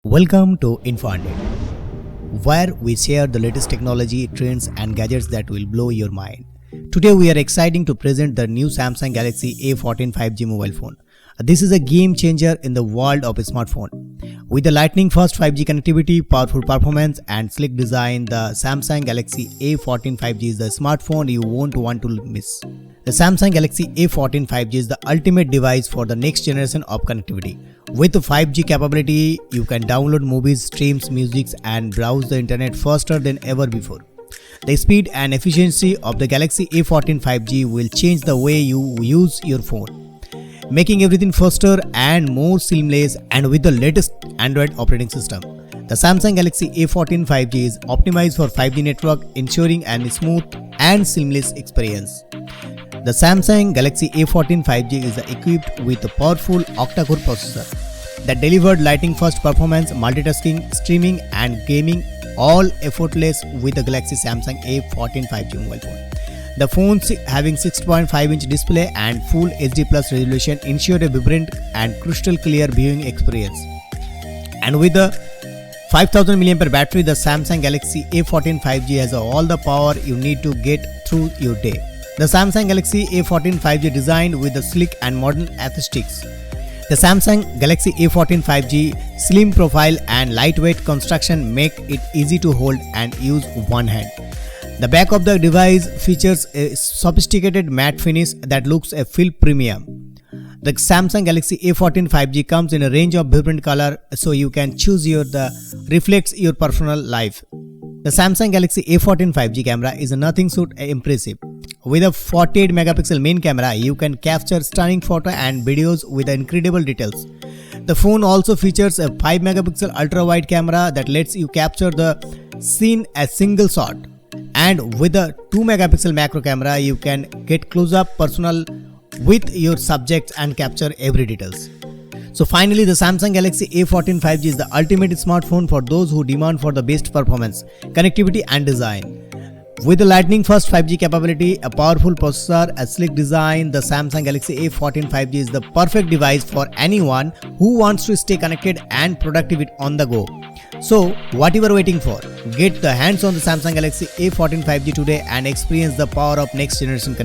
Welcome to Untitled, where we share the latest technology, trends and gadgets that will blow your mind. Today we are excited to present the new Samsung Galaxy A14 5G mobile phone. This is a game changer in the world of a smartphone. With the lightning-fast 5G connectivity, powerful performance and sleek design, the Samsung Galaxy A14 5G is the smartphone you won't want to miss. The Samsung Galaxy A14 5G is the ultimate device for the next generation of connectivity. With 5G capability, you can download movies, streams, music and browse the internet faster than ever before. The speed and efficiency of the Galaxy A14 5G will change the way you use your phone, making everything faster and more seamless. And with the latest Android operating system, the Samsung Galaxy A14 5G is optimized for 5G network, ensuring a smooth and seamless experience. The Samsung Galaxy A14 5G is equipped with a powerful Octa-Core processor that delivered lightning-fast performance, multitasking, streaming and gaming all effortless with the Galaxy Samsung A14 5G mobile phone. The phone having 6.5-inch display and full HD+ resolution ensure a vibrant and crystal clear viewing experience. And with the 5000 mAh battery, the Samsung Galaxy A14 5G has all the power you need to get through your day. The Samsung Galaxy A14 5G designed with the sleek and modern aesthetics. The Samsung Galaxy A14 5G slim profile and lightweight construction make it easy to hold and use one hand. The back of the device features a sophisticated matte finish that looks a feel premium. The Samsung Galaxy A14 5G comes in a range of vibrant color, so you can choose reflects your personal life. The Samsung Galaxy A14 5G camera is nothing short impressive. With a 48 megapixel main camera, you can capture stunning photo and videos with incredible details. The phone also features a 5 megapixel ultra wide camera that lets you capture the scene a single shot. And with a 2 megapixel macro camera, you can get close-up personal with your subjects and capture every details. So finally, the Samsung Galaxy A14 5G is the ultimate smartphone for those who demand for the best performance, connectivity and design. With the lightning-fast 5G capability, a powerful processor, a sleek design, the Samsung Galaxy A14 5G is the perfect device for anyone who wants to stay connected and productive on the go. So, what you are waiting for? Get the hands on the Samsung Galaxy A14 5G today and experience the power of next generation connectivity.